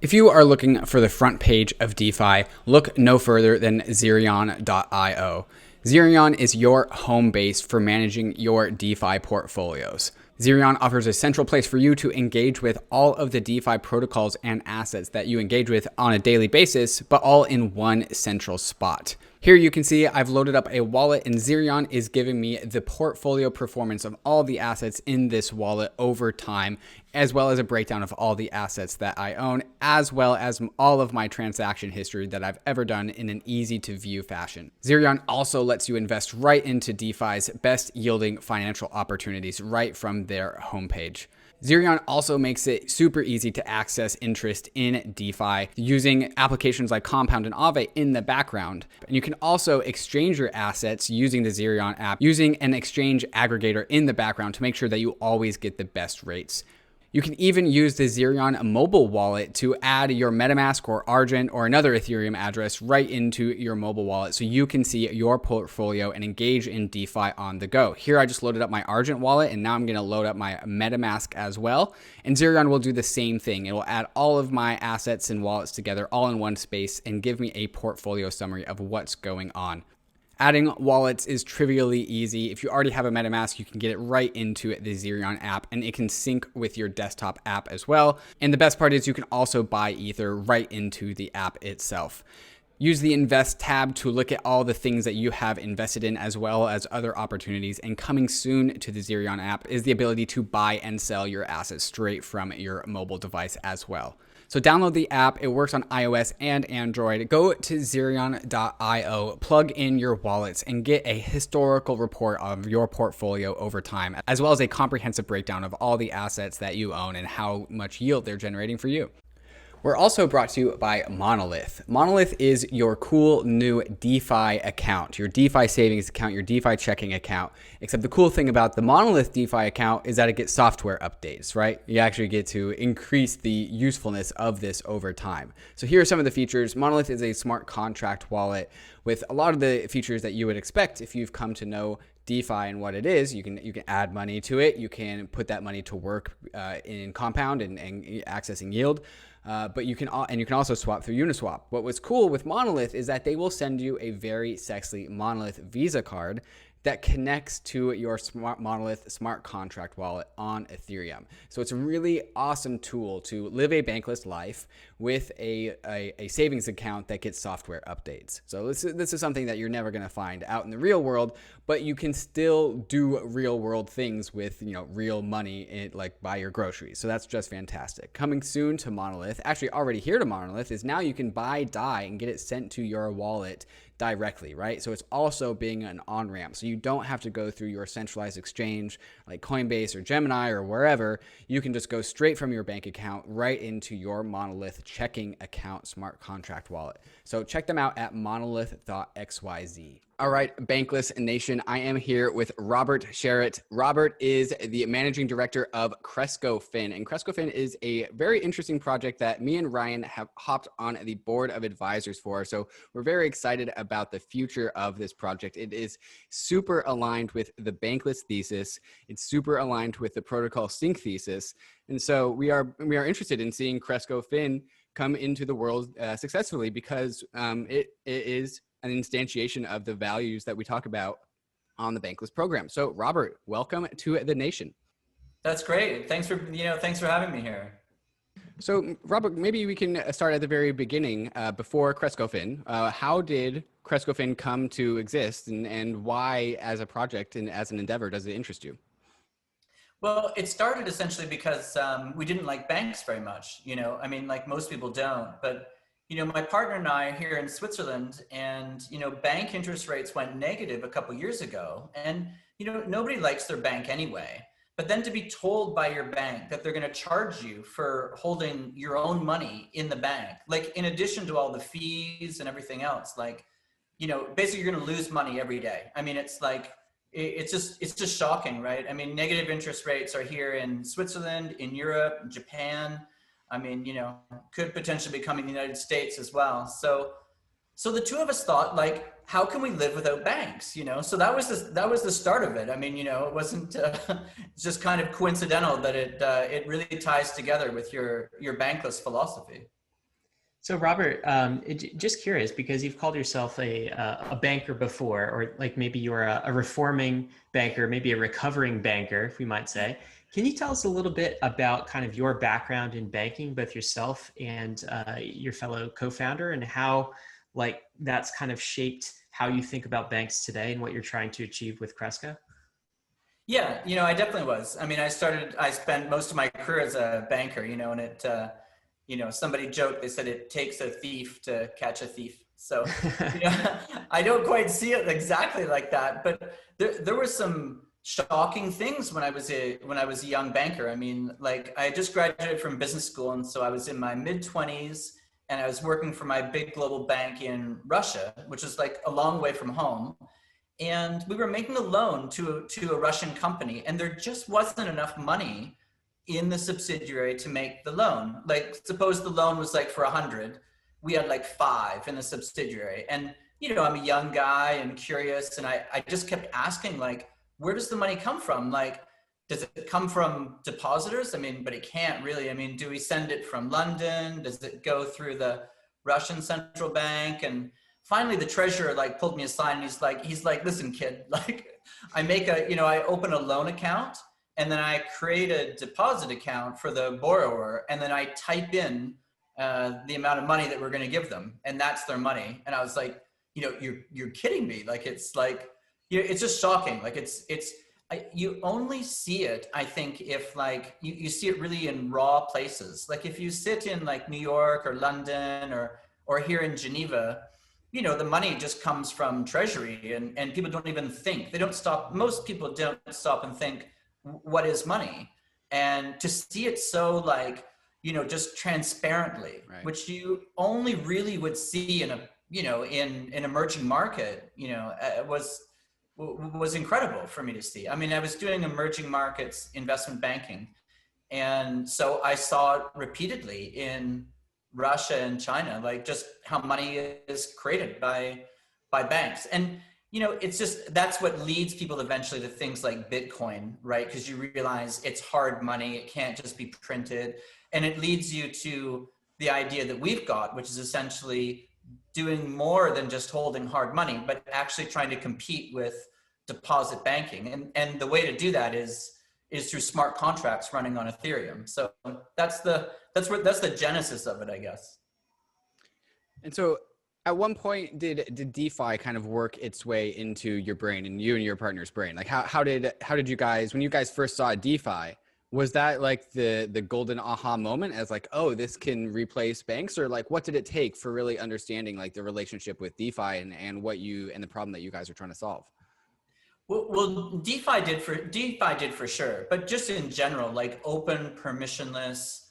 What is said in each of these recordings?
If you are looking for the front page of DeFi, look no further than Xerion.io. Xerion is your home base for managing your DeFi portfolios. Xerion offers a central place for you to engage with all of the DeFi protocols and assets that you engage with on a daily basis, but all in one central spot. Here you can see I've loaded up a wallet, and Xerion is giving me the portfolio performance of all the assets in this wallet over time, as well as a breakdown of all the assets that I own, as well as all of my transaction history that I've ever done in an easy to view fashion. Xerion also lets you invest right into DeFi's best yielding financial opportunities right from their homepage. Xerion also makes it super easy to access interest in DeFi using applications like Compound and Aave in the background. And you can also exchange your assets using the Xerion app using an exchange aggregator in the background to make sure that you always get the best rates. You can even use the Xerion mobile wallet to add your MetaMask or Argent or another Ethereum address right into your mobile wallet so you can see your portfolio and engage in DeFi on the go. Here I just loaded up my Argent wallet, and now I'm going to load up my MetaMask as well. And Xerion will do the same thing. It will add all of my assets and wallets together all in one space and give me a portfolio summary of what's going on. Adding wallets is trivially easy. If you already have a MetaMask, you can get it right into the Xerion app, and it can sync with your desktop app as well. And the best part is you can also buy Ether right into the app itself. Use the Invest tab to look at all the things that you have invested in, as well as other opportunities. And coming soon to the Xerion app is the ability to buy and sell your assets straight from your mobile device as well. So download the app. It works on iOS and Android. Go to Xerion.io, plug in your wallets, and get a historical report of your portfolio over time, as well as a comprehensive breakdown of all the assets that you own and how much yield they're generating for you. We're also brought to you by Monolith. Monolith is your cool new DeFi account, your DeFi savings account, your DeFi checking account. Except the cool thing about the Monolith DeFi account is that it gets software updates, right? You actually get to increase the usefulness of this over time. So here are some of the features. Monolith is a smart contract wallet with a lot of the features that you would expect if you've come to know DeFi and what it is. You can add money to it. You can put that money to work in Compound and accessing yield. But you can also swap through Uniswap. What was cool with Monolith is that they will send you a very sexy Monolith Visa card that connects to your Monolith smart contract wallet on Ethereum. So it's a really awesome tool to live a bankless life with a savings account that gets software updates. So this is something that you're never going to find out in the real world, but you can still do real world things with real money, like buy your groceries. So that's just fantastic. Coming soon to Monolith, actually already here to Monolith, is now you can buy DAI and get it sent to your wallet directly, right? So it's also being an on-ramp. So you don't have to go through your centralized exchange like Coinbase or Gemini or wherever. You can just go straight from your bank account right into your Monolith checking account smart contract wallet. So check them out at monolith.xyz. All right, Bankless Nation, I am here with Robert Sharratt. Robert is the managing director of CrescoFin, and CrescoFin is a very interesting project that me and Ryan have hopped on the board of advisors for. So we're very excited about the future of this project. It is super aligned with the Bankless thesis. It's super aligned with the protocol sync thesis. And so we are interested in seeing CrescoFin come into the world successfully because it is an instantiation of the values that we talk about on the Bankless program. So Robert, welcome to the nation. That's great. Thanks for having me here. So Robert, maybe we can start at the very beginning before CrescoFin. How did CrescoFin come to exist, and why as a project and as an endeavor does it interest you? Well, it started essentially because we didn't like banks very much. Like most people don't, but my partner and I are here in Switzerland, and, bank interest rates went negative a couple years ago, and, nobody likes their bank anyway. But then to be told by your bank that they're going to charge you for holding your own money in the bank, like in addition to all the fees and everything else, like, basically you're going to lose money every day. It's just shocking, right? Negative interest rates are here in Switzerland, in Europe, Japan. Could potentially become in the United States as well. So the two of us thought, like, how can we live without banks? So that was the start of it. It wasn't it's just kind of coincidental that it really ties together with your bankless philosophy. So Robert, just curious, because you've called yourself a banker before, or like maybe you're a reforming banker, maybe a recovering banker, if we might say. Can you tell us a little bit about kind of your background in banking, both yourself and your fellow co-founder, and how like that's kind of shaped how you think about banks today and what you're trying to achieve with Cresco? Yeah, I definitely was. I mean, I spent most of my career as a banker, and somebody joked, they said it takes a thief to catch a thief. So, I don't quite see it exactly like that, but there were some shocking things when I was a young banker. I mean, like I had just graduated from business school, and so I was in my mid-20s, and I was working for my big global bank in Russia, which is like a long way from home. And we were making a loan to a Russian company, and there just wasn't enough money in the subsidiary to make the loan. Like, suppose the loan was like for 100, we had like 5 in the subsidiary. And I'm a young guy and curious, and I just kept asking, like, where does the money come from? Like, does it come from depositors? I mean, but it can't really. I mean, do we send it from London? Does it go through the Russian central bank? And finally the treasurer like pulled me aside, and he's like, listen, kid, like I open a loan account, and then I create a deposit account for the borrower, and then I type in the amount of money that we're going to give them, and that's their money. And I was like, you're kidding me. Like, it's like, it's just shocking. Like you only see it, I think, if like you see it really in raw places. Like if you sit in like New York or London or here in Geneva, the money just comes from treasury, and people don't even think. Most people don't stop and think, what is money? And to see it so like, just transparently, right, which you only really would see in in an emerging market, was incredible for me to see. I mean, I was doing emerging markets investment banking, and so I saw it repeatedly in Russia and China, like just how money is created by banks. And it's just, that's what leads people eventually to things like Bitcoin, right? Because you realize it's hard money, it can't just be printed. And it leads you to the idea that we've got, which is essentially doing more than just holding hard money, but actually trying to compete with deposit banking. And the way to do that is through smart contracts running on Ethereum. So that's the genesis of it, I guess. And so at one point, did DeFi kind of work its way into your brain and you and your partner's brain? Like how did you guys, when you guys first saw DeFi, was that like the golden aha moment as like, oh, this can replace banks? Or like, what did it take for really understanding like the relationship with DeFi and what and the problem that you guys are trying to solve? Well, DeFi did for sure, but just in general, like open, permissionless,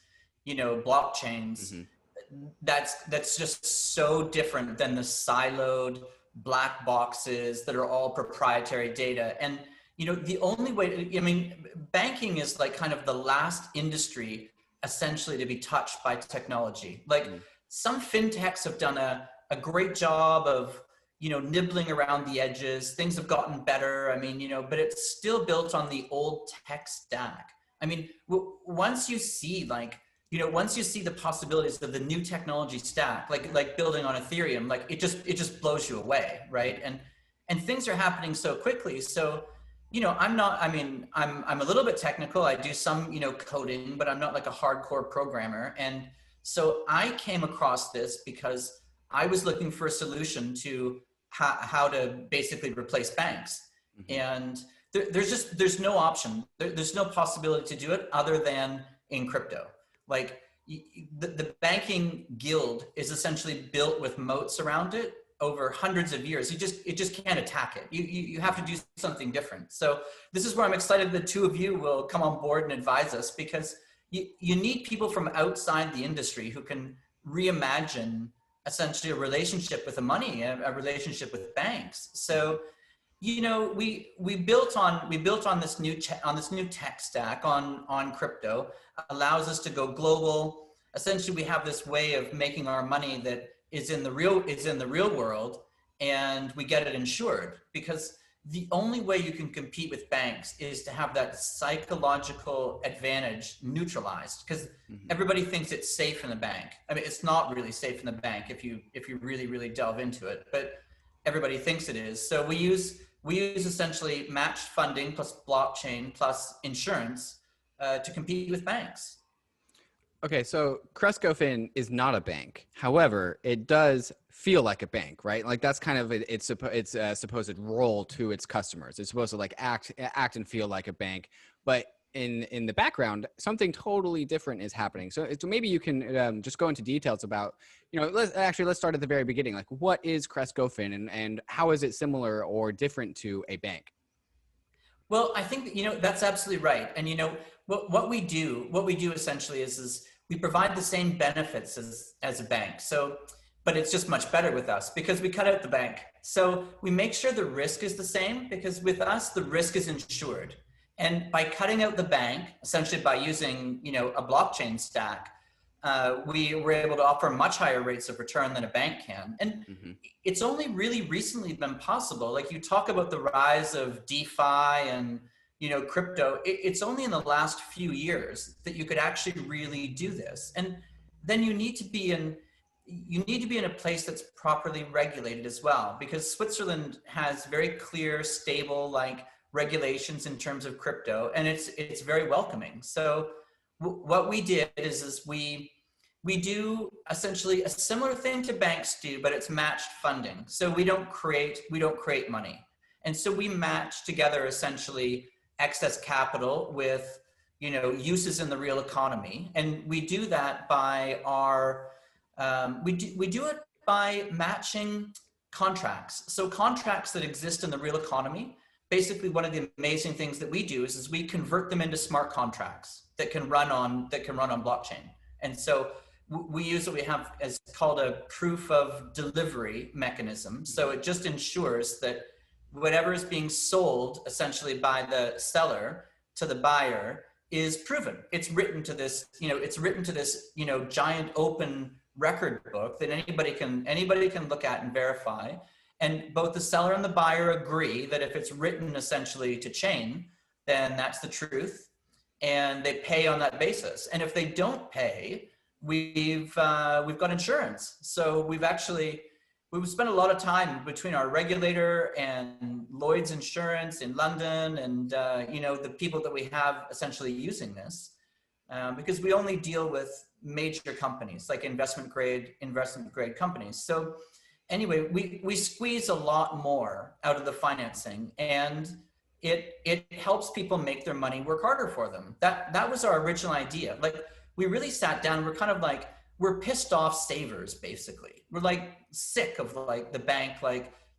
blockchains, mm-hmm, that's just so different than the siloed black boxes that are all proprietary data. And the only way, banking is like kind of the last industry essentially to be touched by technology. Like some fintechs have done a great job of nibbling around the edges. Things have gotten better. I mean, but it's still built on the old tech stack. I mean, once you see the possibilities of the new technology stack, like building on Ethereum, like it just blows you away, right? And things are happening so quickly. So, I'm a little bit technical. I do some, coding, but I'm not like a hardcore programmer. And so I came across this because I was looking for a solution to how to basically replace banks. Mm-hmm. And there's no option. There's no possibility to do it other than in crypto. Like the banking guild is essentially built with moats around it over hundreds of years. It just can't attack it. You have to do something different. So this is where I'm excited the two of you will come on board and advise us, because you need people from outside the industry who can reimagine essentially a relationship with the money, a relationship with banks. So, we built on this new tech stack on crypto, allows us to go global. Essentially, we have this way of making our money that is in the real world, and we get it insured, because the only way you can compete with banks is to have that psychological advantage neutralized, because everybody thinks it's safe in the bank. I mean, it's not really safe in the bank if you really, really delve into it, but everybody thinks it is. So we use essentially matched funding plus blockchain plus insurance to compete with banks. Okay, so CrescoFin is not a bank. However, it does feel like a bank, right? Like that's kind of its supposed role to its customers. It's supposed to like act and feel like a bank, but in the background, something totally different is happening. So maybe you can just go into details about, let's start at the very beginning. Like, what is CrescoFin and how is it similar or different to a bank? Well, I think that's absolutely right. And what we do essentially is we provide the same benefits as a bank. So, but it's just much better with us because we cut out the bank. So we make sure the risk is the same, because with us the risk is insured. And by cutting out the bank, essentially by using a blockchain stack, we were able to offer much higher rates of return than a bank can. And it's only really recently been possible. Like, you talk about the rise of DeFi and crypto. It's only in the last few years that you could actually really do this. And then you need to be in a place that's properly regulated as well, because Switzerland has very clear, stable regulations in terms of crypto, and it's very welcoming. So what we did is we do essentially a similar thing to banks do, but it's matched funding. So we don't create money. And so we match together essentially excess capital with, uses in the real economy. And we do that by we do it by matching contracts. So contracts that exist in the real economy, basically one of the amazing things that we do is we convert them into smart contracts that can run on blockchain. And so we use what we have as called a proof of delivery mechanism. So it just ensures that whatever is being sold essentially by the seller to the buyer is proven. It's written to this, giant open record book that anybody can look at and verify. And both the seller and the buyer agree that if it's written essentially to chain, then that's the truth, and they pay on that basis. And if they don't pay, we've got insurance. So we've spent a lot of time between our regulator and Lloyds Insurance in London, and the people that we have essentially using this, because we only deal with major companies, like investment grade companies. So anyway, we squeeze a lot more out of the financing, and it helps people make their money work harder for them. That was our original idea. Like, we really sat down, we're pissed off savers, basically. We're sick of the bank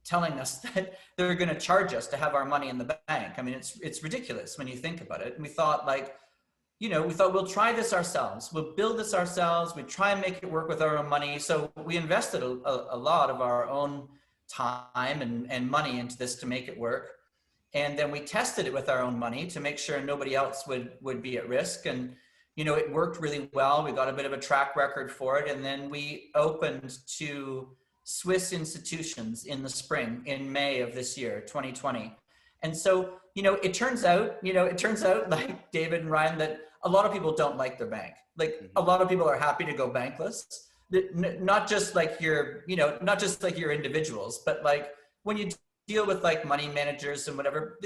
telling us that they're going to charge us to have our money in the bank. I mean, it's ridiculous when you think about it. And we thought we'll try this ourselves. We'll build this ourselves. We try and make it work with our own money. So we invested a lot of our own time and money into this to make it work. And then we tested it with our own money to make sure nobody else would be at risk. And, it worked really well. We got a bit of a track record for it. And then we opened to Swiss institutions in the spring, in May of this year, 2020. And so, it turns out, like David and Ryan, that a lot of people don't like their bank. A lot of people are happy to go bankless. Not just like your individuals, but when you deal with money managers and whatever,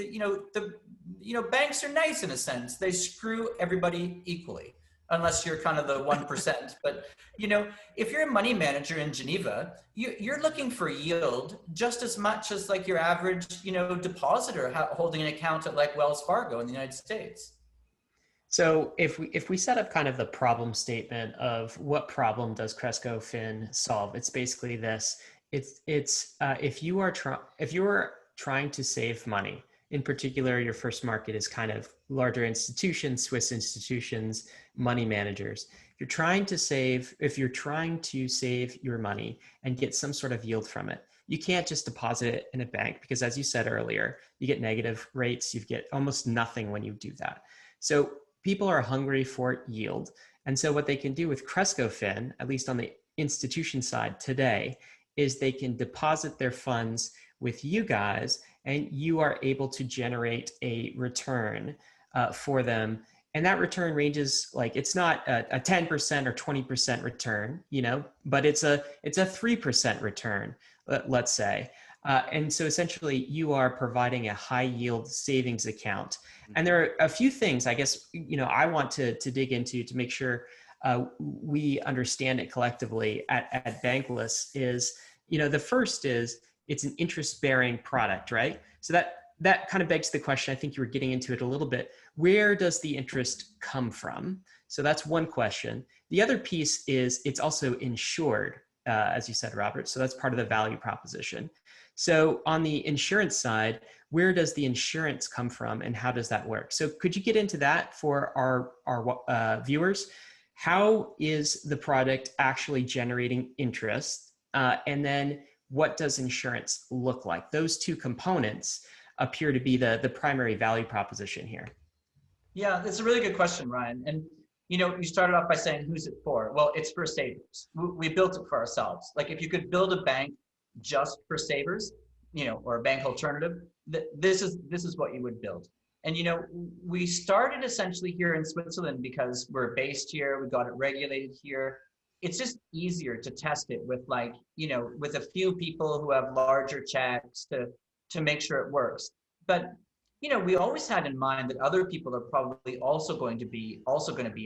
banks are nice in a sense. They screw everybody equally, unless you're kind of the 1%. But, if you're a money manager in Geneva, you're looking for yield just as much as your average, depositor holding an account at Wells Fargo in the United States. So if we set up kind of the problem statement of what problem does CrescoFin solve, it's basically this. If you are trying to save money, in particular, your first market is kind of larger institutions, Swiss institutions, money managers. If you're trying to save your money and get some sort of yield from it, you can't just deposit it in a bank, because as you said earlier, you get negative rates. You get almost nothing when you do that. So people are hungry for yield. And so what they can do with CrescoFin, at least on the institution side today, is they can deposit their funds with you guys, and you are able to generate a return for them. And that return ranges, like, it's not a 10% or 20% return, you know, but it's a 3% return, let's say. And so essentially you are providing a high yield savings account. And there are a few things, I guess, you know, I want to dig into to make sure we understand it collectively at Bankless is, you know, the first is it's an interest bearing product, right? So that kind of begs the question, I think you were getting into it a little bit. Where does the interest come from? So that's one question. The other piece is it's also insured, as you said, Robert. So that's part of the value proposition. So on the insurance side, where does the insurance come from and how does that work? So could you get into that for our viewers? How is the product actually generating interest? And then what does insurance look like? Those two components appear to be the primary value proposition here. Yeah, that's a really good question, Ryan. And you know, you started off by saying, who's it for? Well, it's for savers. We built it for ourselves. Like, if you could build a bank just for savers, you know, or a bank alternative, this is what you would build. And you know, we started essentially here in Switzerland because we're based here, we got it regulated here. It's just easier to test it with, like, you know, with a few people who have larger checks to make sure it works. But you know, we always had in mind that other people are probably also going to be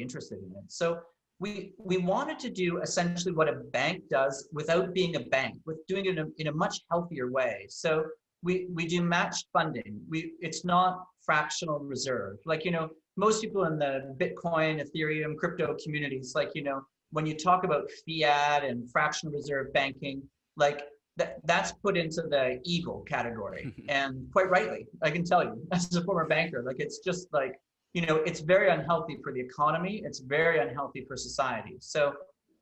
interested in it. So we wanted to do essentially what a bank does without being a bank, with doing it in a much healthier way. So we do matched funding. It's not fractional reserve. Like, you know, most people in the Bitcoin, Ethereum, crypto communities, like, you know, when you talk about fiat and fractional reserve banking, like, that's put into the evil category, and quite rightly, I can tell you, as a former banker, like, it's just like, you know, it's very unhealthy for the economy. It's very unhealthy for society. So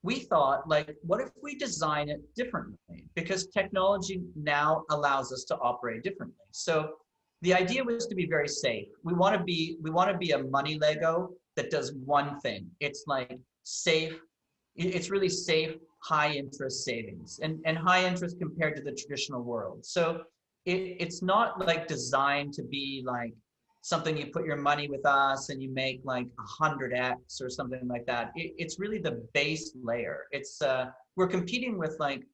we thought, like, what if we design it differently? Because technology now allows us to operate differently. So the idea was to be very safe. We want to be a money Lego that does one thing. It's like safe. It's really safe, high interest savings, and high interest compared to the traditional world. So it's not like designed to be like something you put your money with us and you make like 100x or something like that. It's really the base layer. It's we're competing with like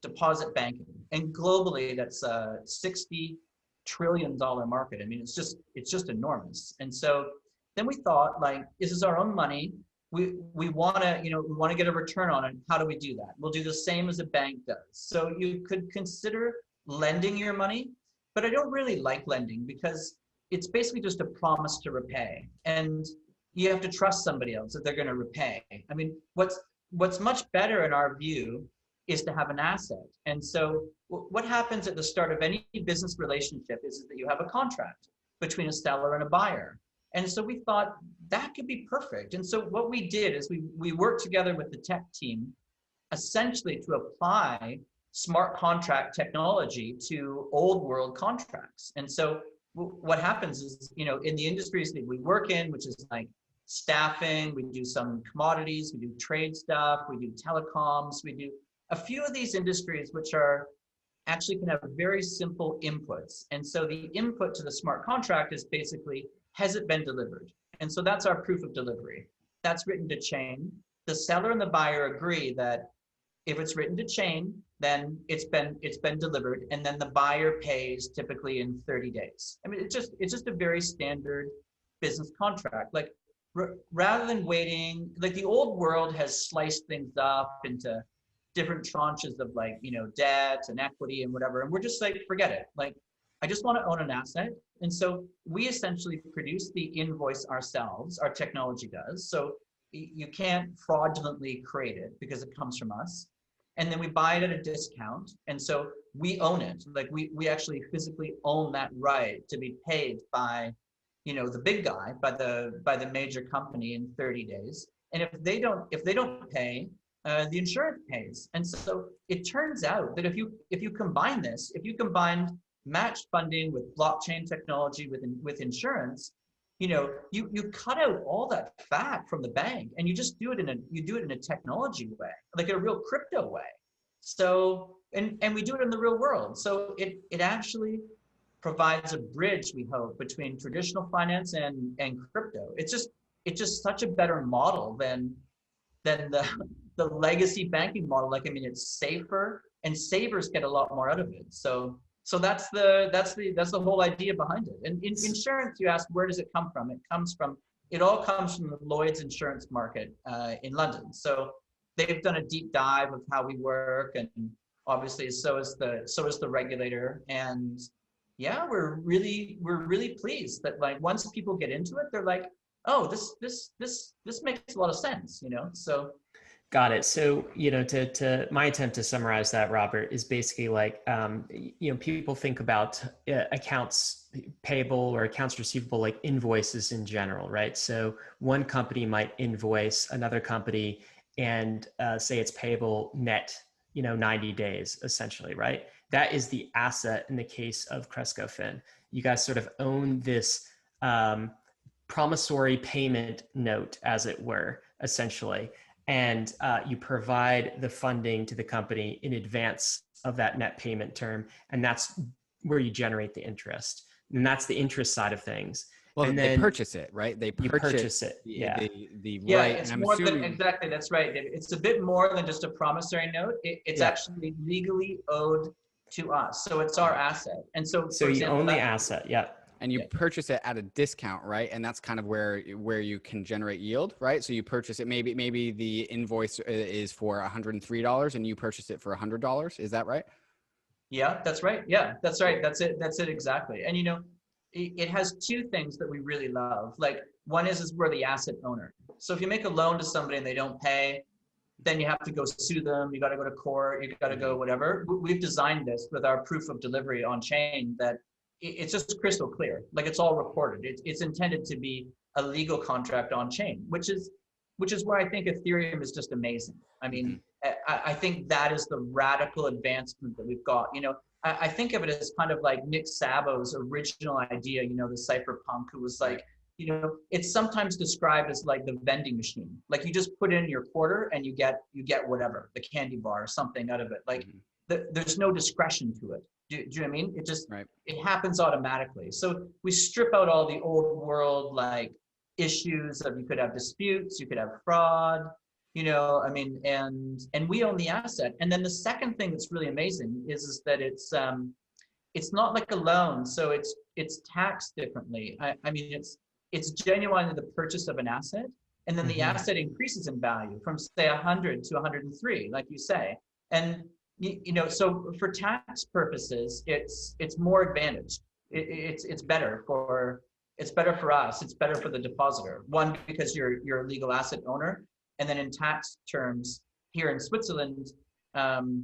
deposit banking, and globally that's a $60 trillion market. I mean, it's just enormous. And so then we thought, like, this is our own money. We want to get a return on it. How do we do that? We'll do the same as a bank does. So you could consider lending your money, but I don't really like lending because it's basically just a promise to repay, and you have to trust somebody else that they're going to repay. I mean, what's much better in our view is to have an asset. And so what happens at the start of any business relationship is that you have a contract between a seller and a buyer. And so we thought that could be perfect. And so what we did is we worked together with the tech team essentially to apply smart contract technology to old world contracts. And so what happens is, you know, in the industries that we work in, which is like staffing, we do some commodities, we do trade stuff, we do telecoms, we do a few of these industries which are actually can have very simple inputs. And so the input to the smart contract is basically, has it been delivered? And so that's our proof of delivery. That's written to chain. The seller and the buyer agree that if it's written to chain, then it's been delivered, and then the buyer pays typically in 30 days. I mean, it's just a very standard business contract. Like, rather than waiting, like the old world has sliced things up into different tranches of, like, you know, debt and equity and whatever, and we're just like, forget it. Like, I just want to own an asset. And so we essentially produce the invoice ourselves. Our technology does. So you can't fraudulently create it because it comes from us. And then we buy it at a discount. And so we own it. Like, we actually physically own that right to be paid by, you know, the big guy, by the major company in 30 days. And if they don't pay, the insurance pays. And so it turns out that if you combine this, if you combine matched funding with blockchain technology with insurance, you know, you cut out all that fat from the bank, and you just do it in a technology way, like a real crypto way. So and we do it in the real world. So it actually provides a bridge, we hope, between traditional finance and crypto. It's just such a better model than the legacy banking model. Like, I mean, it's safer, and savers get a lot more out of it. So that's the whole idea behind it. And in insurance, you ask, where does it come from? It all comes from the Lloyd's insurance market in London. So they've done a deep dive of how we work, and obviously so is the regulator. And yeah, we're really pleased that, like, once people get into it, they're like, oh, this makes a lot of sense, you know? So got it. So, to my attempt to summarize that, Robert, is basically like, people think about accounts payable or accounts receivable like invoices in general, right? So one company might invoice another company and say it's payable net, 90 days, essentially, right? That is the asset in the case of CrescoFin. You guys sort of own this promissory payment note, as it were, essentially. And you provide the funding to the company in advance of that net payment term. And that's where you generate the interest. And that's the interest side of things. Well, and they then purchase it, right? They purchase it. Yeah. The yeah, right. it's and I'm more assuming... than, exactly, that's right, David. It's a bit more than just a promissory note. It's actually legally owed to us. So it's our asset. And so you example, own the asset. Yeah. And you purchase it at a discount, right? And that's kind of where you can generate yield, right? So you purchase it, maybe the invoice is for $103 and you purchase it for $100. Is that right? Yeah, that's right. Yeah, that's right. That's it exactly. And it has two things that we really love. Like, one is we're the asset owner. So if you make a loan to somebody and they don't pay, then you have to go sue them. You got to go to court. You got to go whatever. We've designed this with our proof of delivery on chain that it's just crystal clear. Like, it's all recorded. It's intended to be a legal contract on chain, which is why I think Ethereum is just amazing. I mean, I think that is the radical advancement that we've got. I think of it as kind of like Nick Szabo's original idea, the cypherpunk, who was like, it's sometimes described as like the vending machine. Like, you just put in your quarter and you get whatever, the candy bar or something out of it. Like, there's no discretion to it. Do you know what I mean? It just, it happens automatically. So we strip out all the old world, like, issues of, you could have disputes, you could have fraud, I mean, and we own the asset. And then the second thing that's really amazing is that it's not like a loan. So it's taxed differently. I mean, it's genuinely the purchase of an asset. And then the asset increases in value from, say, 100 to 103, like you say. And so for tax purposes, it's more advantaged. It's better for us. It's better for the depositor. One, because you're a legal asset owner, and then in tax terms, here in Switzerland,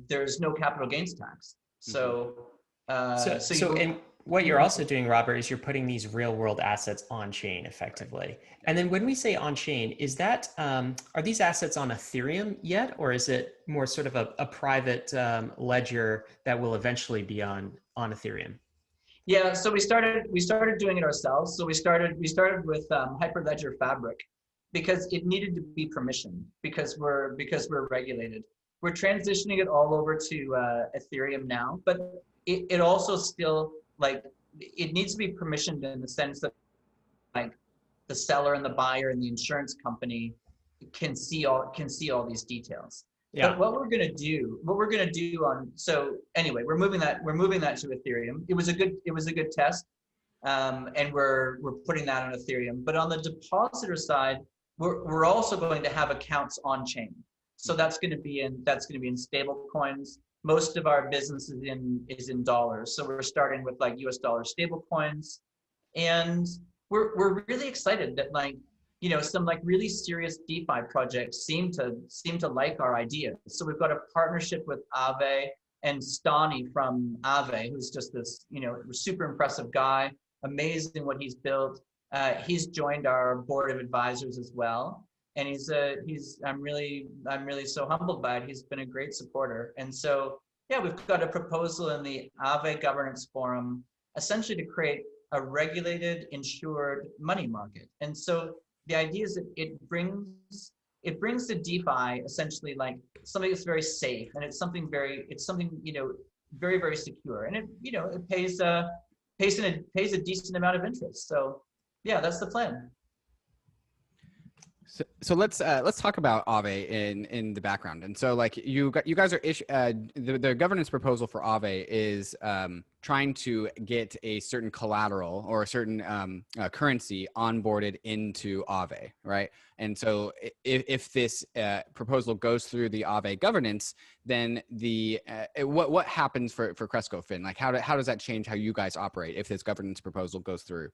there's no capital gains tax. So and what you're also doing, Robert, is you're putting these real world assets on chain effectively. And then when we say on chain, is that, are these assets on Ethereum yet? Or is it more sort of a private ledger that will eventually be on Ethereum? Yeah, so we started doing it ourselves. So we started with Hyperledger Fabric, because it needed to be permissioned, because we're regulated. We're transitioning it all over to Ethereum now, but it also still, like, it needs to be permissioned in the sense that, like, the seller and the buyer and the insurance company can see all these details. Yeah. But what we're gonna do so anyway, we're moving that to Ethereum. It was a good test, and we're putting that on Ethereum. But on the depositor side, we're also going to have accounts on chain. So that's going to be in stable coins. Most of our business is in dollars. So we're starting with, like, US dollar stable coins. And we're really excited that, like, some, like, really serious DeFi projects seem to like our idea. So we've got a partnership with Aave and Stani from Aave, who's just this, super impressive guy, amazing what he's built. He's joined our board of advisors as well. And I'm really so humbled by it. He's been a great supporter. And so, yeah, we've got a proposal in the Aave governance forum, essentially to create a regulated, insured money market. And so the idea is that it brings to DeFi essentially, like, something that's very safe, and it's something very, very, very secure. And it pays pays a decent amount of interest. So yeah, that's the plan. So let's talk about Aave in the background. And so like you guys are the governance proposal for Aave is trying to get a certain collateral or a certain currency onboarded into Aave, right? And so if this proposal goes through the Aave governance, then what happens for CrescoFin? Like how does that change how you guys operate if this governance proposal goes through?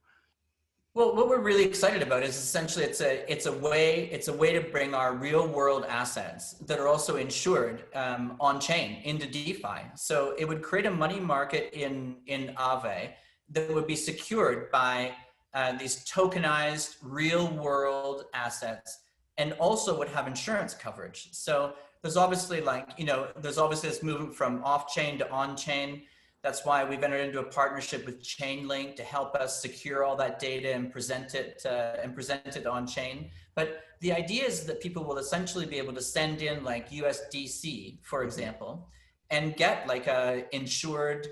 Well, what we're really excited about is essentially it's a way to bring our real world assets that are also insured on chain into DeFi. So it would create a money market in Aave that would be secured by these tokenized real world assets, and also would have insurance coverage. So there's obviously this movement from off chain to on chain. That's why we've entered into a partnership with Chainlink to help us secure all that data and present it on chain. But the idea is that people will essentially be able to send in like USDC, for example, and get like a insured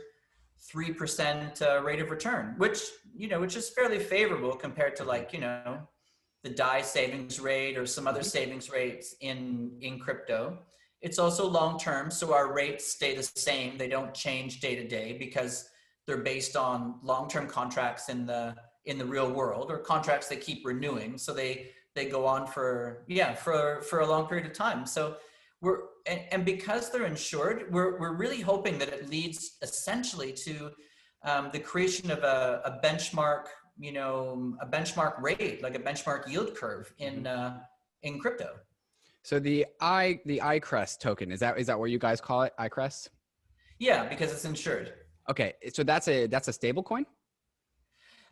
3% rate of return, which is fairly favorable compared to like, the DAI savings rate or some other savings rates in crypto. It's also long-term, so our rates stay the same. They don't change day to day because they're based on long-term contracts in the real world, or contracts that keep renewing. So they go on for a long period of time. So and because they're insured, we're really hoping that it leads essentially to the creation of a benchmark, a benchmark rate, like a benchmark yield curve in crypto. So the iCrest token, is that what you guys call it, iCrest? Yeah, because it's insured. Okay, so that's a stable coin?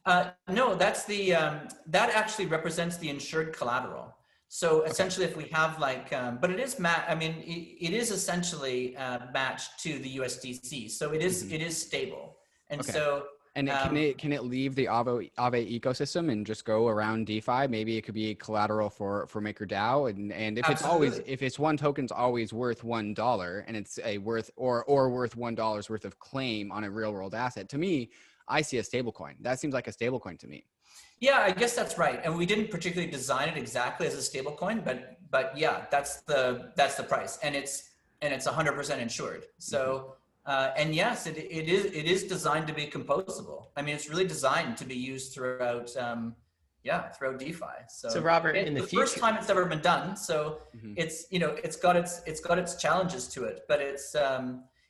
No, that's that actually represents the insured collateral. So essentially, if we have like, but it is it is essentially matched to the USDC. So it is stable, and so. And can it leave the Aave ecosystem and just go around DeFi? Maybe it could be collateral for MakerDAO, and if it's one token's always worth $1 and it's worth $1 worth of claim on a real world asset. To me, I see a stable coin. That seems like a stable coin to me. Yeah, I guess that's right. And we didn't particularly design it exactly as a stable coin, but yeah, that's the price, and it's 100% insured. So. And yes, it is designed to be composable. I mean, it's really designed to be used throughout, throughout DeFi. So Robert, in the future, first time it's ever been done. So it's got its challenges to it, but it's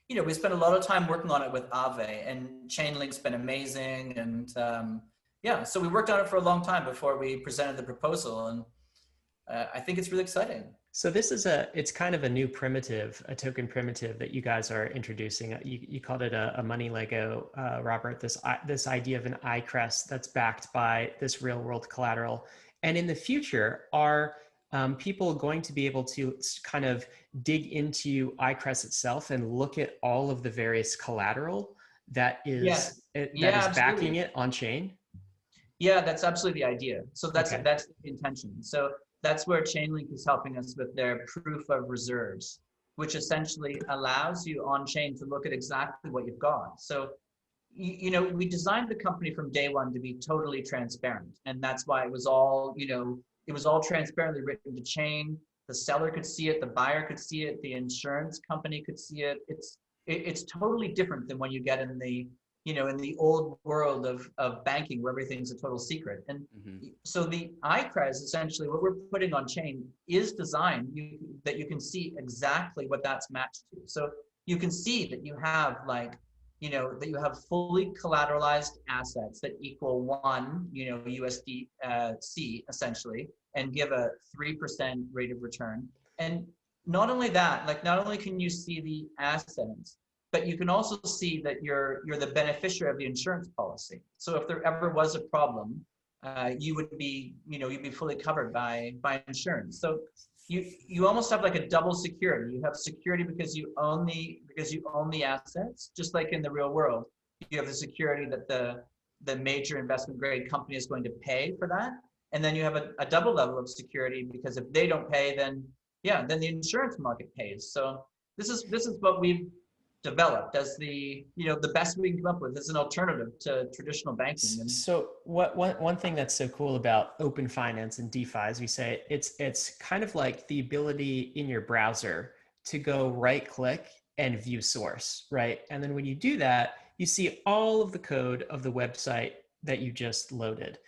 we spent a lot of time working on it with Aave, and Chainlink's been amazing, and so we worked on it for a long time before we presented the proposal, and I think it's really exciting. So this is it's kind of a new primitive, a token primitive that you guys are introducing. You called it a money Lego, Robert, this idea of an iCrest that's backed by this real world collateral. And in the future, are people going to be able to kind of dig into iCrest itself and look at all of the various collateral that is backing it on chain? Yeah, that's absolutely the idea. So that's the intention. So that's where Chainlink is helping us with their proof of reserves, which essentially allows you on chain to look at exactly what you've got. So, we designed the company from day one to be totally transparent. And that's why it was all, it was all transparently written to chain. The seller could see it, the buyer could see it, the insurance company could see it. It's totally different than when you get in the old world of banking where everything's a total secret. And so the iCrest, essentially what we're putting on chain, is designed that you can see exactly what that's matched to. So you can see that you have that you have fully collateralized assets that equal one, USDC essentially, and give a 3% rate of return. And not only that, not only can you see the assets, but you can also see that you're the beneficiary of the insurance policy. So if there ever was a problem, you would be, you'd be fully covered by insurance. So you almost have like a double security. You have security because you own the assets, just like in the real world. You have the security that the major investment grade company is going to pay for that, and then you have a double level of security because if they don't pay, then the insurance market pays. So this is what we've developed as the, the best we can come up with as an alternative to traditional banking. And So one thing that's so cool about open finance and DeFi, as we say, it's kind of like the ability in your browser to go right click and view source, right? And then when you do that, you see all of the code of the website that you just loaded.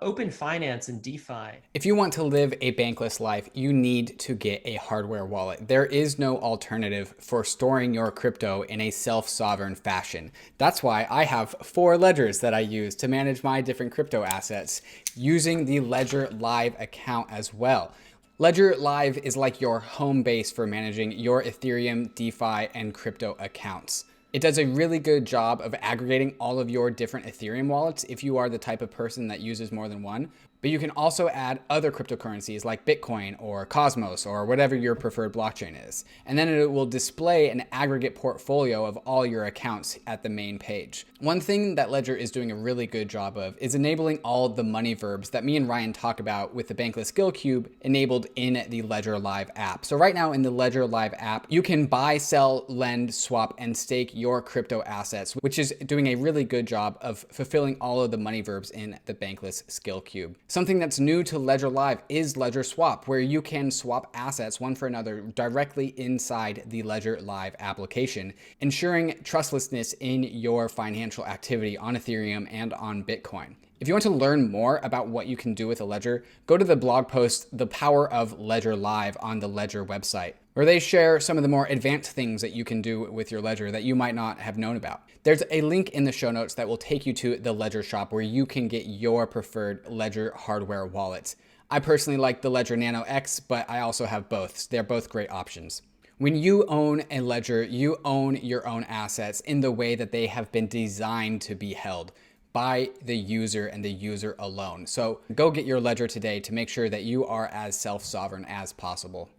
Open finance and DeFi. If you want to live a bankless life, you need to get a hardware wallet. There is no alternative for storing your crypto in a self-sovereign fashion. That's why I have 4 ledgers that I use to manage my different crypto assets using the Ledger Live account as well. Ledger Live is like your home base for managing your Ethereum, DeFi, and crypto accounts. It does a really good job of aggregating all of your different Ethereum wallets if you are the type of person that uses more than one. But you can also add other cryptocurrencies like Bitcoin or Cosmos or whatever your preferred blockchain is. And then it will display an aggregate portfolio of all your accounts at the main page. One thing that Ledger is doing a really good job of is enabling all the money verbs that me and Ryan talk about with the Bankless Skill Cube enabled in the Ledger Live app. So right now in the Ledger Live app, you can buy, sell, lend, swap, and stake your crypto assets, which is doing a really good job of fulfilling all of the money verbs in the Bankless Skill Cube. Something that's new to Ledger Live is Ledger Swap, where you can swap assets one for another directly inside the Ledger Live application, ensuring trustlessness in your financial activity on Ethereum and on Bitcoin. If you want to learn more about what you can do with a ledger, go to the blog post, The Power of Ledger Live on the Ledger website, where they share some of the more advanced things that you can do with your ledger that you might not have known about. There's a link in the show notes that will take you to the Ledger shop where you can get your preferred Ledger hardware wallet. I personally like the Ledger Nano X, but I also have both. They're both great options. When you own a ledger, you own your own assets in the way that they have been designed to be held by the user and the user alone. So go get your ledger today to make sure that you are as self-sovereign as possible.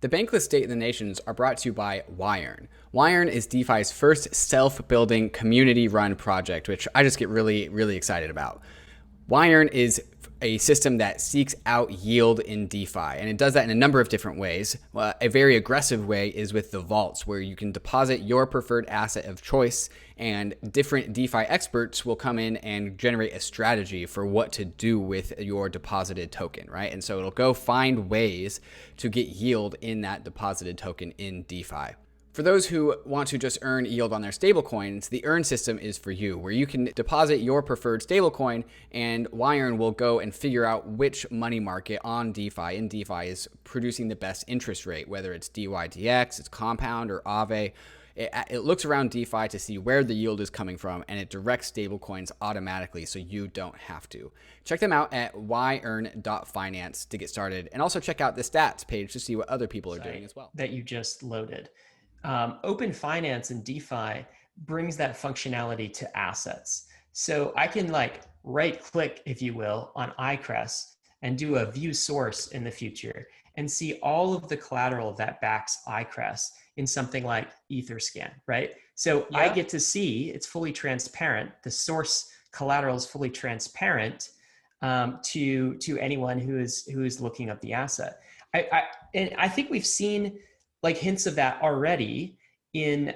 The Bankless State of the Nations are brought to you by Yearn. Yearn is DeFi's first self-building community-run project, which I just get really, really excited about. Yearn is a system that seeks out yield in DeFi, and it does that in a number of different ways. A very aggressive way is with the vaults, where you can deposit your preferred asset of choice, and different DeFi experts will come in and generate a strategy for what to do with your deposited token, right? And so it'll go find ways to get yield in that deposited token in DeFi. For those who want to just earn yield on their stablecoins, the Earn system is for you, where you can deposit your preferred stablecoin and Yearn will go and figure out which money market on DeFi in DeFi is producing the best interest rate, whether it's DYDX, it's Compound, or Aave. It looks around DeFi to see where the yield is coming from, and it directs stablecoins automatically so you don't have to. Check them out at yearn.finance to get started, and also check out the stats page to see what other people are doing as well. That you just loaded. Open finance and DeFi brings that functionality to assets. So I can right click, if you will, on iCrest and do a view source in the future and see all of the collateral that backs iCrest in something like Etherscan, right? So I get to see, it's fully transparent. The source collateral is fully transparent to anyone who is looking up the asset. I think we've seen hints of that already in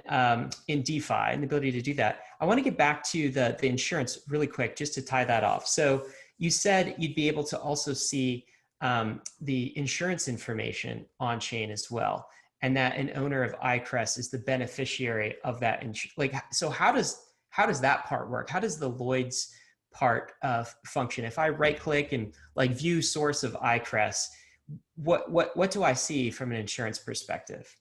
DeFi and the ability to do that. I want to get back to the insurance really quick, just to tie that off. So you said you'd be able to also see the insurance information on chain as well, and that an owner of iCrest is the beneficiary of that. So how does that part work? How does the Lloyds part function? If I right click and view source of iCrest, what do I see from an insurance perspective?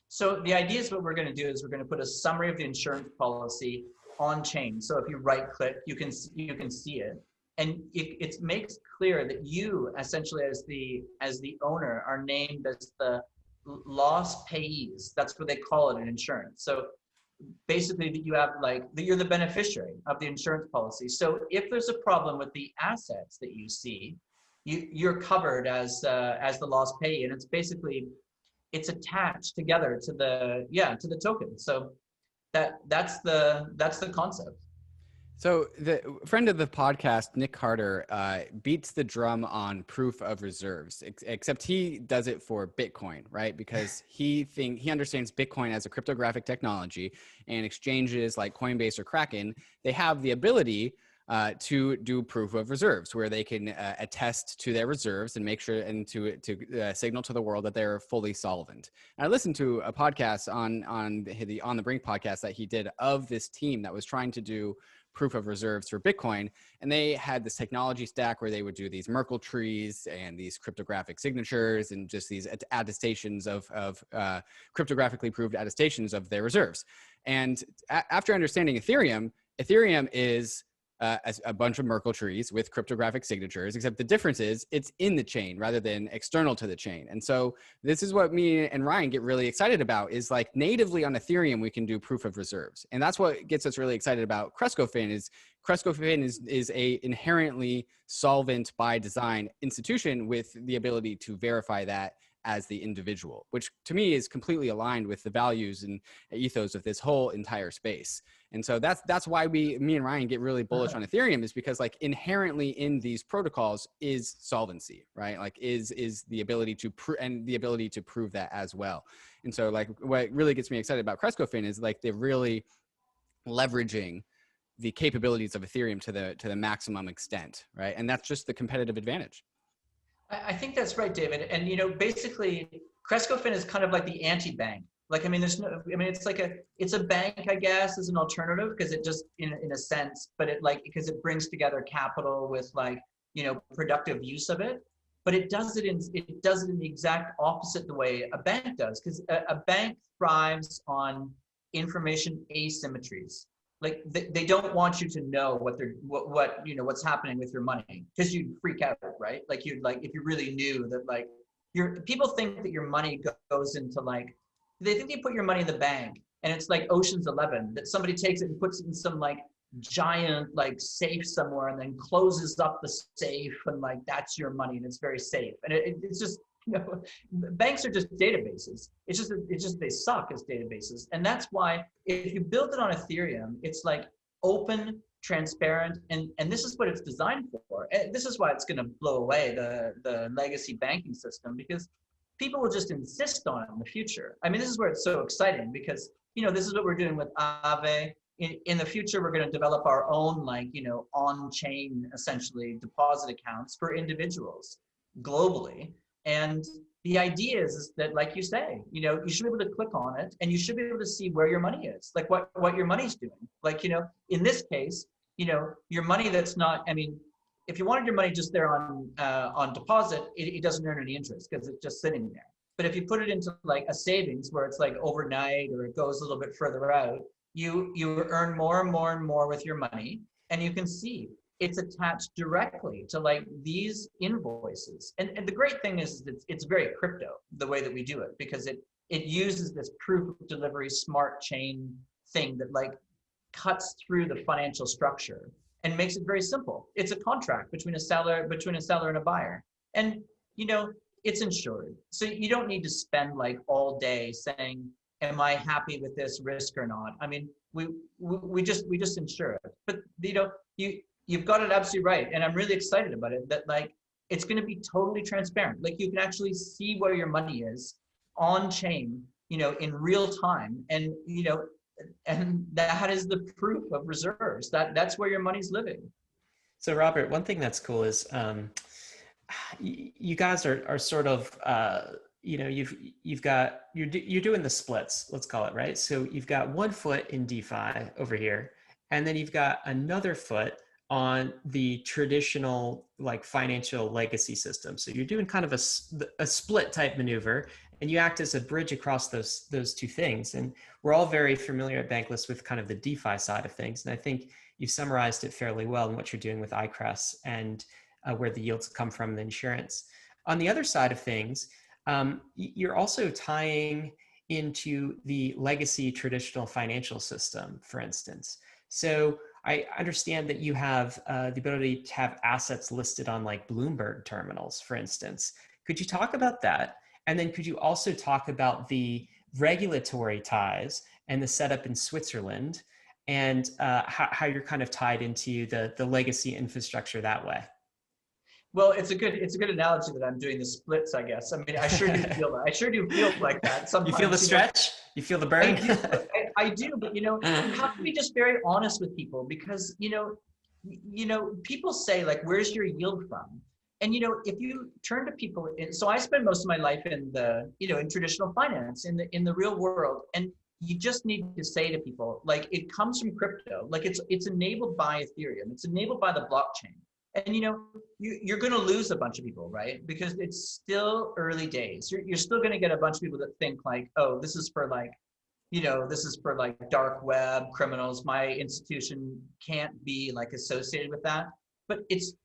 So the idea is what we're going to do is we're going to put a summary of the insurance policy on chain. So if you right click, you can see it, and it makes clear that you essentially as the owner are named as the loss payees. That's what they call it in insurance. So basically that you have that you're the beneficiary of the insurance policy. So if there's a problem with the assets that you see, you're covered as the loss payee, and it's attached together to the token. So that's the concept. So the friend of the podcast, Nick Carter, beats the drum on proof of reserves, except he does it for Bitcoin, right? Because he understands Bitcoin as a cryptographic technology, and exchanges like Coinbase or Kraken, they have the ability to do proof of reserves, where they can attest to their reserves and make sure and to signal to the world that they're fully solvent. And I listened to a podcast on the Brink podcast that he did of this team that was trying to do proof of reserves for Bitcoin. And they had this technology stack where they would do these Merkle trees and these cryptographic signatures and just these attestations of cryptographically proved attestations of their reserves. And after understanding Ethereum is a bunch of Merkle trees with cryptographic signatures, except the difference is it's in the chain rather than external to the chain. And so this is what me and Ryan get really excited about, is like natively on Ethereum, we can do proof of reserves. And that's what gets us really excited about CrescoFin is a inherently solvent by design institution with the ability to verify that as the individual, which to me is completely aligned with the values and ethos of this whole entire space. And so that's why me and Ryan get really bullish on Ethereum, is because like inherently in these protocols is solvency, right? Like is the ability to prove that as well. And so like what really gets me excited about CrescoFin is like they're really leveraging the capabilities of Ethereum to the maximum extent, right? And that's just the competitive advantage. I think that's right, David. And basically, CrescoFin is kind of like the anti-bank. Like, I mean, it's a bank, I guess, as an alternative, because it just, in a sense, but because it brings together capital with productive use of it. But it does it in the exact opposite the way a bank does, because a bank thrives on information asymmetries. Like they don't want you to know what's happening with your money, because you'd freak out, right? Like if you really knew that people think that your money goes into they think you put your money in the bank and it's like Ocean's 11, that somebody takes it and puts it in some giant safe somewhere and then closes up the safe and that's your money and it's very safe. And it's just, banks are just databases. It's just they suck as databases. And that's why if you build it on Ethereum, it's open, transparent, and this is what it's designed for. And this is why it's going to blow away the legacy banking system, because people will just insist on it in the future. I mean, this is where it's so exciting, because this is what we're doing with Aave. In the future, we're going to develop our own on-chain essentially deposit accounts for individuals globally. And the idea is that, like you say, you should be able to click on it and you should be able to see where your money is, like what your money's doing. In this case, your money that's not, I mean, if you wanted your money just there on deposit, it doesn't earn any interest because it's just sitting there. But if you put it into a savings where it's overnight or it goes a little bit further out, you earn more and more and more with your money, and you can see it's attached directly to these invoices. And the great thing is it's very crypto the way that we do it, because it uses this proof of delivery smart chain thing that cuts through the financial structure and makes it very simple. It's a contract between a seller and a buyer. And it's insured. So you don't need to spend all day saying, am I happy with this risk or not? I mean, we just insure it. But you've got it absolutely right. And I'm really excited about it, that it's going to be totally transparent. You can actually see where your money is on chain, in real time. And, and that is the proof of reserves. That's where your money's living. So Robert, one thing that's cool is you guys are sort of, you're doing the splits, let's call it, right? So you've got one foot in DeFi over here, and then you've got another foot on the traditional financial legacy system. So you're doing kind of a split type maneuver, and you act as a bridge across those two things. And we're all very familiar at Bankless with kind of the DeFi side of things. And I think you've summarized it fairly well in what you're doing with iCrest and where the yields come from, the insurance. On the other side of things, you're also tying into the legacy traditional financial system, for instance. So I understand that you have the ability to have assets listed on Bloomberg terminals, for instance. Could you talk about that? And then could you also talk about the regulatory ties and the setup in Switzerland and how you're kind of tied into the legacy infrastructure that way. Well, it's a good analogy that I'm doing the splits, I guess. I mean, I sure do feel that. I sure do feel like that sometimes. You feel the stretch? You feel the burn? I do, but you have to be just very honest with people, because people say, like, where's your yield from? And if you turn to people, so I spend most of my life in the in traditional finance, in the real world, and you just need to say to people, like, it comes from crypto, like it's enabled by Ethereum, it's enabled by the blockchain. And you're going to lose a bunch of people, right? Because it's still early days. You're still going to get a bunch of people that think like, oh, this is for like, this is for like dark web criminals. My institution can't be like associated with that. But it's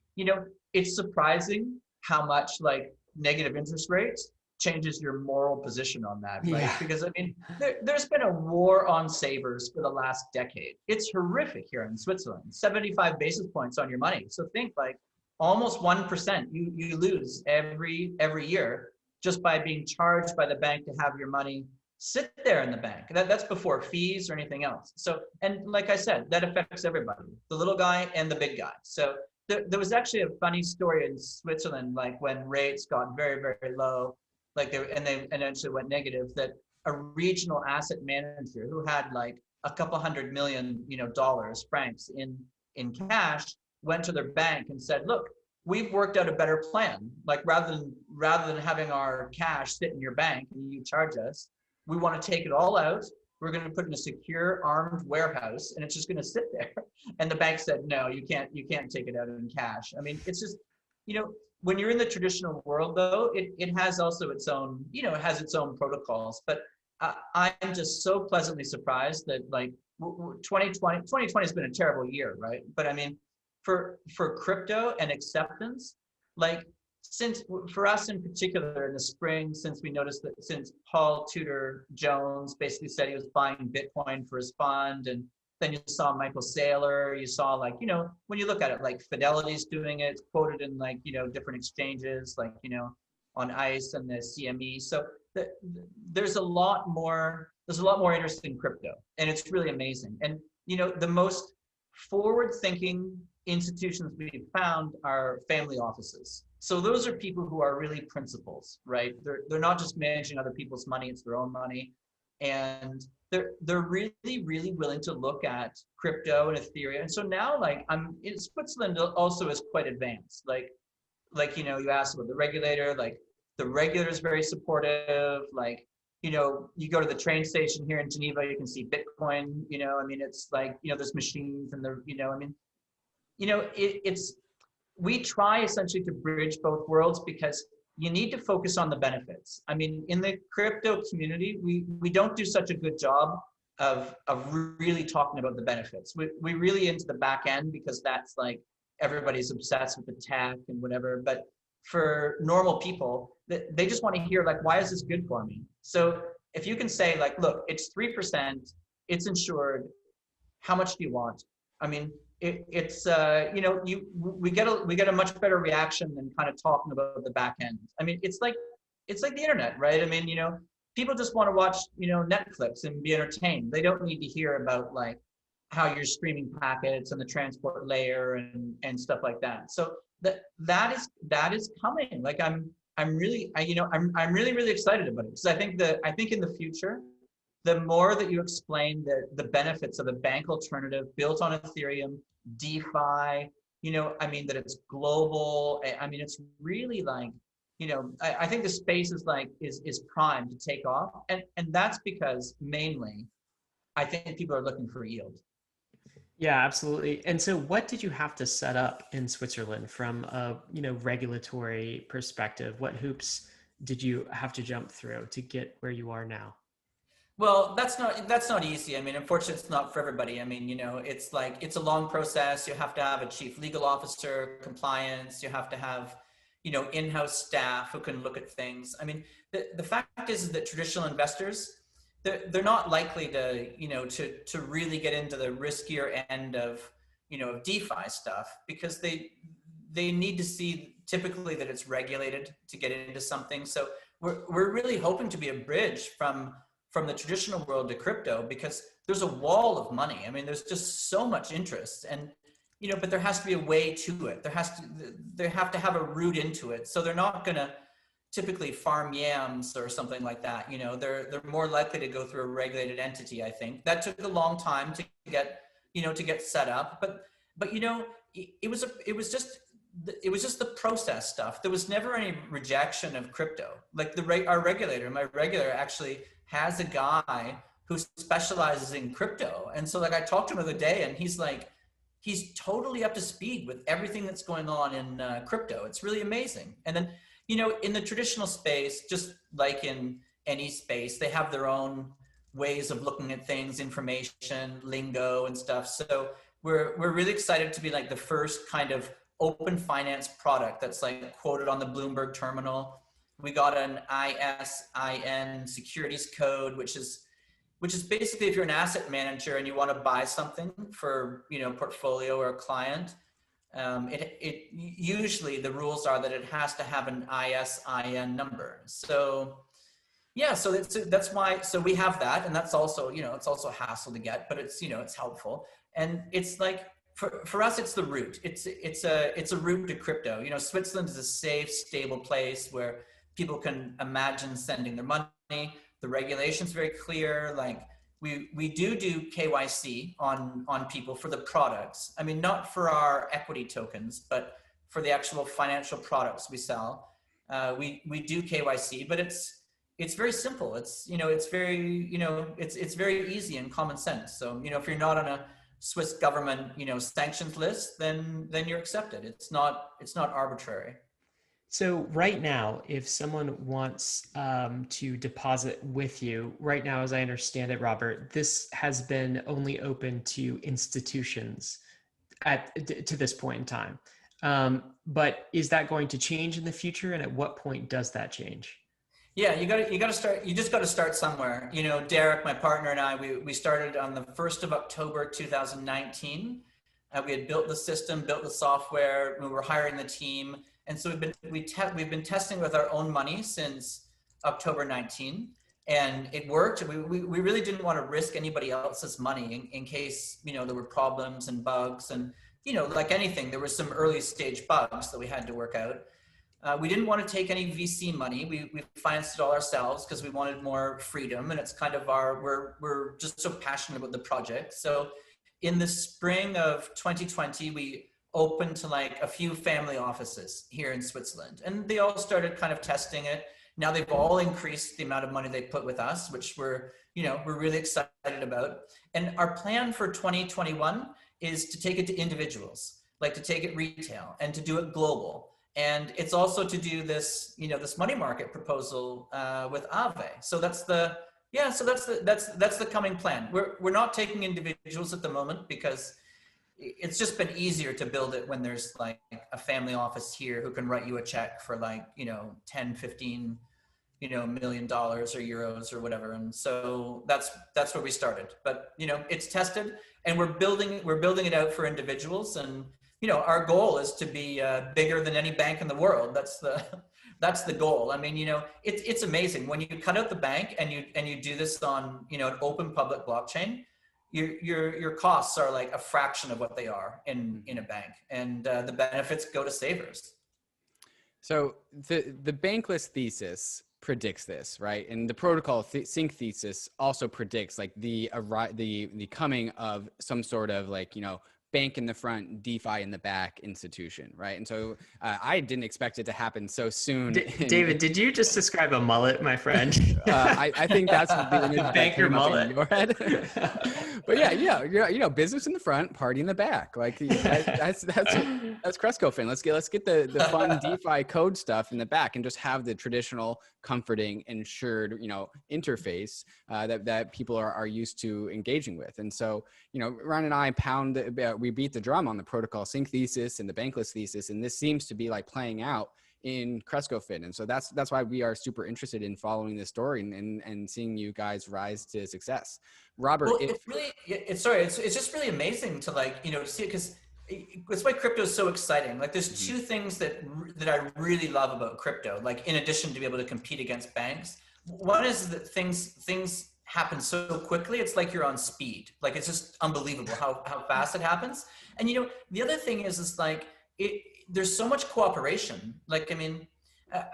surprising how much like negative interest rates changes your moral position on that, right? Yeah. Because I mean, there's been a war on savers for the last decade. It's horrific here in Switzerland. 75 basis points on your money. So think like almost 1% you lose every year just by being charged by the bank to have your money sit there in the bank. That's before fees or anything else. So, and like I said, that affects everybody, the little guy and the big guy. So there was actually a funny story in Switzerland, like when rates got very, very low, like they eventually went negative, that a regional asset manager who had like a couple $100 million, francs in cash, went to their bank and said, look, we've worked out a better plan. Like rather than having our cash sit in your bank and you charge us, we want to take it all out. We're going to put it in a secure armed warehouse and it's just going to sit there. And the bank said, no, you can't take it out in cash. I mean, it's just, when you're in the traditional world though, it has also its own, it has its own protocols. But I'm just so pleasantly surprised that like 2020 has been a terrible year, right? But I mean, for crypto and acceptance, like since for us in particular in the spring, since we noticed that since Paul Tudor Jones basically said he was buying Bitcoin for his fund, and then you saw Michael Saylor, you saw like, when you look at it, like Fidelity's doing it, it's quoted in like, different exchanges, like, on ICE and the CME. So there's a lot more interest in crypto, and it's really amazing. And, the most forward-thinking institutions we've found are family offices. So those are people who are really principals, right? They're not just managing other people's money, it's their own money. And they're really, really willing to look at crypto and Ethereum. And so now, like, Switzerland also is quite advanced. Like, you asked about the regulator, like the regulator is very supportive. Like, you go to the train station here in Geneva, you can see Bitcoin, I mean, it's like, there's machines and we try essentially to bridge both worlds, because you need to focus on the benefits. I mean, in the crypto community, we don't do such a good job of really talking about the benefits. We really into the back end, because that's like everybody's obsessed with the tech and whatever. But for normal people, they just want to hear like, why is this good for me? So if you can say like, look, it's 3%, it's insured, how much do you want? I mean, we get a much better reaction than kind of talking about the back end. I mean, it's like the internet, right? I mean, people just want to watch, Netflix and be entertained. They don't need to hear about like how you're streaming packets and the transport layer and stuff like that. So that is coming. Like I'm really really excited about it, because I think in the future, the more that you explain the benefits of a bank alternative built on Ethereum, DeFi, I mean, that it's global. I mean, it's really like, I think the space is primed to take off. And that's because mainly, I think people are looking for yield. Yeah, absolutely. And so what did you have to set up in Switzerland from a, regulatory perspective? What hoops did you have to jump through to get where you are now? Well, that's not easy. I mean, unfortunately, it's not for everybody. I mean, it's a long process. You have to have a chief legal officer, compliance. You have to have, in-house staff who can look at things. I mean, the fact is that traditional investors, they're not likely to, to really get into the riskier end of, of DeFi stuff, because they need to see typically that it's regulated to get into something. So we're really hoping to be a bridge from from the traditional world to crypto because there's a wall of money. I mean, there's just so much interest, and but there has to be a way to it. They have to have a route into it. So they're not going to typically farm yams or something like that. They're more likely to go through a regulated entity. I think that took a long time to get set up, but it was just the process stuff. There was never any rejection of crypto. Like my regulator actually has a guy who specializes in crypto. And so like I talked to him the other day and he's totally up to speed with everything that's going on in crypto. It's really amazing. And then, in the traditional space, just like in any space, they have their own ways of looking at things, information, lingo and stuff. So we're really excited to be like the first kind of open finance product that's like quoted on the Bloomberg terminal. We got an ISIN securities code, which is basically if you're an asset manager and you want to buy something for portfolio or a client, it usually the rules are that it has to have an ISIN number. So yeah, so that's why. So we have that, and that's also it's also a hassle to get, but it's it's helpful, and it's like for us it's the route. It's a route to crypto. Switzerland is a safe, stable place where people can imagine sending their money. The regulation's very clear. Like we do KYC on people for the products. I mean, not for our equity tokens, but for the actual financial products we sell. We do KYC, but it's very simple. It's it's very easy and common sense. So if you're not on a Swiss government sanctions list, then you're accepted. It's not arbitrary. So right now, if someone wants to deposit with you, right now, as I understand it, Robert, this has been only open to institutions to this point in time. But is that going to change in the future? And at what point does that change? Yeah, you got to start. You just got to start somewhere. Derek, my partner, and I, we started on the 1st of October 2019. We had built the system, built the software. We were hiring the team. And so we've been testing with our own money since October 19, and it worked. We really didn't want to risk anybody else's money in case there were problems and bugs, and like anything, there were some early stage bugs that we had to work out. We didn't want to take any VC money. We financed it all ourselves because we wanted more freedom, and it's kind of we're just so passionate about the project. So in the spring of 2020, we open to like a few family offices here in Switzerland, and they all started kind of testing it. Now they've all increased the amount of money they put with us, which we're really excited about. And our plan for 2021 is to take it to individuals, like to take it retail and to do it global. And it's also to do this, this money market proposal with Aave. So that's the coming plan. We're not taking individuals at the moment because it's just been easier to build it when there's like a family office here who can write you a check for like 10, 15 $1 million or euros or whatever. And so that's where we started. But it's tested, and we're building it out for individuals. And our goal is to be bigger than any bank in the world. That's the goal. I mean, it's amazing when you cut out the bank and you do this on an open public blockchain. Your costs are like a fraction of what they are in a bank, and the benefits go to savers. So the Bankless thesis predicts this, right? And the protocol sync thesis also predicts like the coming of some sort of like bank in the front, DeFi in the back institution, right? And so I didn't expect it to happen so soon. David, did you just describe a mullet, my friend? I think that's the image banker mullet in your head. But yeah, business in the front, party in the back. Like that's CrescoFin. Let's get the fun DeFi code stuff in the back and just have the traditional, comforting, insured interface that people are used to engaging with. And so Ryan and I we beat the drum on the protocol sync thesis and the Bankless thesis, and this seems to be like playing out in CrescoFin. And so that's why we are super interested in following this story and seeing you guys rise to success. Robert, well, it's just really amazing to see it, because that's why crypto is so exciting. Like there's two things that I really love about crypto, like in addition to be able to compete against banks. One is that things happens so quickly. It's like you're on speed. Like it's just unbelievable how fast it happens. And you know, the other thing is like there's so much cooperation. Like, I mean,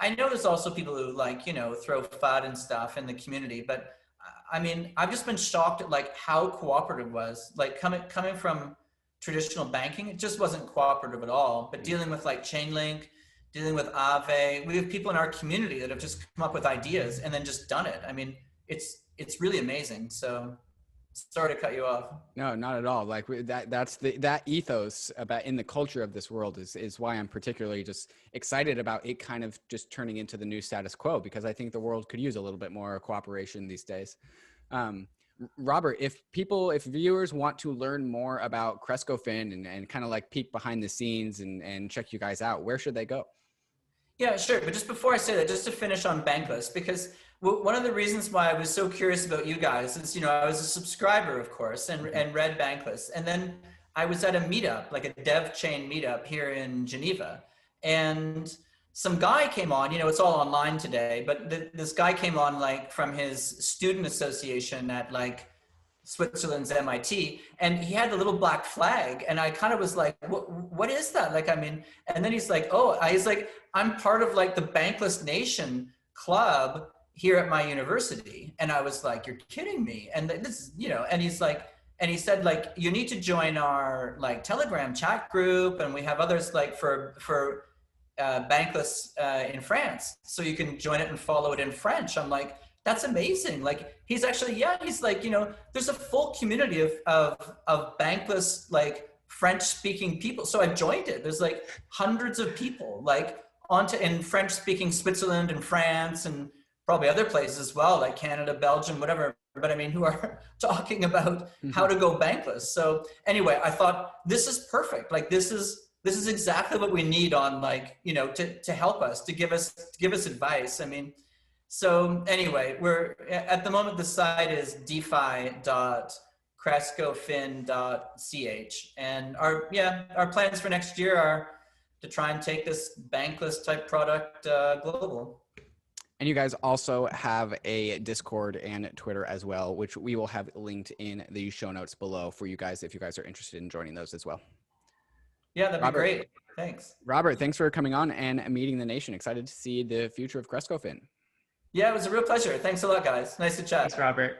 I know there's also people who like, you know, throw FUD and stuff in the community, but I mean, I've just been shocked at like how cooperative it was. Like coming from traditional banking, it just wasn't cooperative at all. But dealing with like Chainlink, dealing with Aave, we have people in our community that have just come up with ideas and then just done it. I mean, it's really amazing. So sorry to cut you off. No, not at all. Like that ethos about in the culture of this world is why I'm particularly just excited about it kind of just turning into the new status quo, because I think the world could use a little bit more cooperation these days. Robert, if viewers want to learn more about CrescoFin and kind of like peek behind the scenes and check you guys out, where should they go? Yeah, sure. But just before I say that, just to finish on Bankless, because one of the reasons why I was so curious about you guys is, you know, I was a subscriber, of course, and read Bankless. And then I was at a meetup, like a dev chain meetup here in Geneva. And some guy came on, you know, it's all online today, but this guy came on like from his student association at like Switzerland's MIT, and he had the little black flag, and I kind of was like, what is that? Like, I mean, and then he's like, he's like, I'm part of like the Bankless Nation club here at my university. And I was like, you're kidding me. And this, you know, and he's like, and he said like, you need to join our like Telegram chat group, and we have others like for Bankless in France, so you can join it and follow it in French. I'm like, that's amazing. Like he's actually, he's like, you know, there's a full community of Bankless, like French speaking people. So I've joined it. There's like hundreds of people like in French speaking Switzerland and France and probably other places as well, like Canada, Belgium, whatever. But I mean, who are talking about how to go Bankless. So anyway, I thought this is perfect. Like this is exactly what we need on like, you know, to help us, to give us advice. I mean, so anyway, we're at the moment, the site is defi.crescofin.ch. And our plans for next year are to try and take this Bankless type product global. And you guys also have a Discord and Twitter as well, which we will have linked in the show notes below for you guys if you guys are interested in joining those as well. Yeah, that'd be great. Thanks. Robert, thanks for coming on and meeting the nation. Excited to see the future of CrescoFin. Yeah, it was a real pleasure. Thanks a lot, guys. Nice to chat. Thanks, Robert.